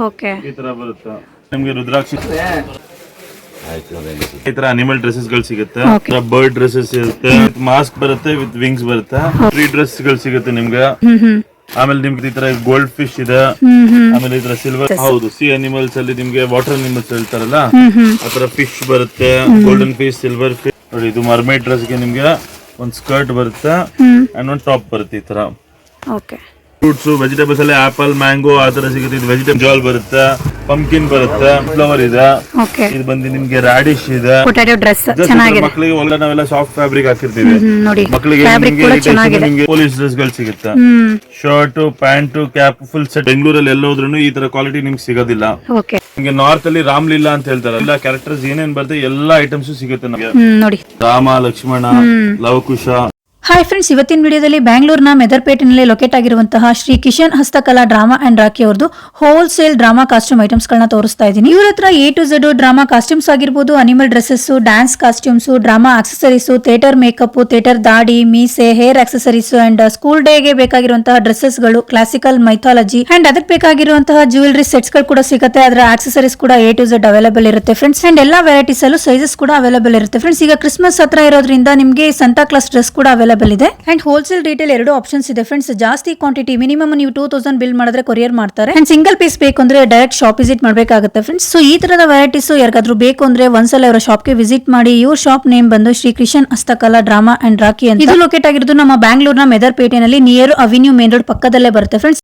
Okay. ಈ ತರ ಬರುತ್ತೆ ನಿಮ್ಗೆ. ರುದ್ರಾಕ್ಷಿ ಈ ತರ ಅನಿಮಲ್ ಡ್ರೆಸ್ಸಸ್ ಗಳು ಸಿಗುತ್ತೆ, ಬರ್ಡ್ ಡ್ರೆಸ್ಸಸ್ ಇರುತ್ತೆ, ಮಾಸ್ಕ್ ಬರುತ್ತೆ, ವಿತ್ ವಿಂಗ್ಸ್ ಬರುತ್ತೆ, ಟ್ರೀ ಡ್ರೆಸ್ ಗಳು ಸಿಗುತ್ತೆ ನಿಮ್ಗೆ. ಆಮೇಲೆ ನಿಮ್ಗೆ ಈ ತರ ಗೋಲ್ಡ್ ಫಿಶ್ ಇದೆ, ಆಮೇಲೆ ಈ ತರ ಸಿಲ್ವರ್, ಹೌದು ಸಿ ಅನಿಮಲ್ಸ್ ಅಲ್ಲಿ ನಿಮ್ಗೆ ವಾಟರ್ ಅನಿಮಲ್ಸ್ ಹೇಳ್ತಾರಲ್ಲ ಆತರ ಫಿಶ್ ಬರುತ್ತೆ, ಗೋಲ್ಡನ್ ಫಿಶ್, ಸಿಲ್ವರ್ ಫಿಶ್. ನೋಡಿ ಇದು ಮರ್ಮೈಡ್ ಡ್ರೆಸ್ ಗೆ ನಿಮ್ಗೆ ಒಂದ್ ಸ್ಕರ್ಟ್ ಬರುತ್ತೆ ಅಂಡ್ ಒಂದ್ ಟಾಪ್ ಬರುತ್ತೆ. ಈ ತರ ಓಕೆ. ಫ್ರೂಟ್ಸ್ ವೆಜಿಟೇಬಲ್ಸ್ ಅಲ್ಲಿ ಆಪಲ್, ಮ್ಯಾಂಗೋ ಆ ತರ ಸಿಗುತ್ತೆ. ಇದು ವೆಜಿಟೇಬಲ್ ಜಾಲ್ ಬರುತ್ತೆ, ಪಂಪ್ಕಿನ್ ಬರುತ್ತೆ, ಫ್ಲವರ್ ಇದೆ. ಓಕೆ. ಇದು ಬಂದು ನಿಮ್ಗೆ ರಾಡಿಶ್ ಇದೆ. ಪೊಟ್ಯಾಟೊ ಡ್ರೆಸ್ ಚೆನ್ನಾಗಿದೆ. ಮಕ್ಕಳಿಗೆ ಒಳ್ಳೆ ನಾವೆಲ್ಲ ಸಾಫ್ಟ್ ಫ್ಯಾಬ್ರಿಕ್ ಹಾಕಿರ್ತೀವಿ, ನೋಡಿ ಮಕ್ಕಳಿಗೆ ನಿಮ್ಗೆ ಪೊಲೀಸ್ ಡ್ರೆಸ್ ಗಳು ಸಿಗುತ್ತೆ. Shirt, pant, cap, full set. ಬೆಂಗಳೂರಲ್ಲಿ ಎಲ್ಲ ಹೋದ್ರೂ ಈ ತರ ಕ್ವಾಲಿಟಿ ನಿಮ್ಗೆ ಸಿಗೋದಿಲ್ಲ. ಓಕೆ. ನಿಮ್ಗೆ ನಾರ್ತ್ ಅಲ್ಲಿ ರಾಮ್ಲೀಲಾ ಅಂತ ಹೇಳ್ತಾರೆ, ಎಲ್ಲ ಕ್ಯಾರೆಕ್ಟರ್ಸ್ ಏನೇನ್ ಬರುತ್ತೆ ಎಲ್ಲಾ ಐಟಮ್ಸ್ ಸಿಗುತ್ತೆ ನಮಗೆ. ನೋಡಿ ರಾಮ, ಲಕ್ಷ್ಮಣ, ಲವಕುಶ. ಹಾಯ್ ಫ್ರೆಂಡ್ಸ್, ಇವತ್ತಿನ ವಿಡಿಯೋದಲ್ಲಿ ಬ್ಯಾಂಗ್ಳೂರ್ನ ಮೆದರ್ಪೇಟೆನಲ್ಲಿ ಲೊಕೇಟ್ ಆಗಿರುವಂತಹ ಶ್ರೀ ಕಿಶನ್ ಹಸ್ತಕಲಾ ಡ್ರಾಮಾ ಅಂಡ್ ರಾಖಿ ಅವ್ರದ್ದು ಹೋಲ್ಸೇಲ್ ಡ್ರಾಮಾ ಕಾಸ್ಟ್ಯೂಮ್ ಐಟಮ್ಸ್ ಗಳನ್ನ ತೋರಿಸ್ತಾ ಇದ್ದೀನಿ. ಇವ್ರ ಹತ್ರ A to Z drama costumes ಆಗಿರ್ಬೋದು, animal dresses, dance costumes, drama accessories, theatre makeup, theatre ದಾಡಿ, ಮೀಸೆ, ಹೇರ್ ಆಕ್ಸೆಸರೀಸ್ ಅಂಡ್ ಸ್ಕೂಲ್ ಡೇಗೆ ಬೇಕಾಗಿರುವಂತಹ ಡ್ರೆಸ್ಸಸ್ ಗಳು, ಕ್ಲಾಸಿಕಲ್, ಮೈಥಾಲಜಿ ಅಂಡ್ ಅದಕ್ಕೆ ಬೇಕಾಗಿರುವಂತಹ ಜ್ಯುವೆಲರಿ ಸೆಟ್ಸ್ ಗಳು ಕೂಡ ಸಿಗುತ್ತೆ. ಅದರ ಆಕ್ಸೆಸರೀಸ್ ಕೂಡ A to Z ಅವೈಲೇಬಲ್ ಇರುತ್ತೆ ಫ್ರೆಂಡ್ಸ್. ಅಂಡ್ ಎಲ್ಲಾ ವೆರೈಟೀಸ್ ಅಲ್ಲೂ ಸೈಜಸ್ ಕೂಡ ಅವೈಲೇಬಲ್ ಇರುತ್ತೆ ಫ್ರೆಂಡ್ಸ್. ಈಗ ಕ್ರಿಸ್ಮಸ್ ಹತ್ರ ಇರೋದ್ರಿಂದ ನಿಮಗೆ ಸಂತಾ ಕ್ಲಾಸ್ ಡ್ರೆಸ್ ಕೂಡ ಅವೈಲೇಬಲ್ ಇದೆ. ಅಂಡ್ ಹೋಲ್ಸೇಲ್ ರಿಟೇಲ್ ಎರಡು ಆಪ್ಷನ್ಸ್ ಇದೆ ಫ್ರೆಂಡ್ಸ್. ಜಾಸ್ತಿ ಕ್ವಾಂಟಿಟಿ ಮಿನಿಮಮ್ ನೀವು 2000 ಬಿಲ್ ಮಾಡಿದ್ರೆ ಕೊರಿಯರ್ ಮಾಡ್ತಾರೆ. ಅಂಡ್ ಸಿಂಗಲ್ ಪೀಸ್ ಬೇಕು ಅಂದ್ರೆ ಡೈರೆಕ್ಟ್ ಶಾಪ್ ವಿಸಿಟ್ ಮಾಡಬೇಕಾಗುತ್ತೆ ಫ್ರೆಂಡ್ಸ್. ಸೊ ಈ ತರದ ವೆರೈಟೀಸ್ ಯಾರಿಗಾದ್ರೂ ಬೇಕು ಅಂದ್ರೆ ಒಂದ್ಸಲ ಅವರ ಶಾಪ್ಗೆ ವಿಸಿಟ್ ಮಾಡಿ. ಇವ್ರ ಶಾಪ್ ನೇಮ್ ಬಂದು ಶ್ರೀ ಕಿಶನ್ ಹಸ್ತಕಲಾ ಡ್ರಾಮಾ ಅಂಡ್ ರಾಖಿ ಅಂತ. ಇದು ಲೊಕೇಟ್ ಆಗಿರೋದು ನಮ್ಮ ಬ್ಯಾಂಗ್ಳೂರ್ನ ಮೆದರ್ಪೇಟೆನಲ್ಲಿ ನಿಯರ್ ಅವಿನ್ಯೂ ಮೇನ್ ರೋಡ್ ಪಕ್ಕದಲ್ಲೇ ಬರುತ್ತೆ ಫ್ರೆಂಡ್ಸ್.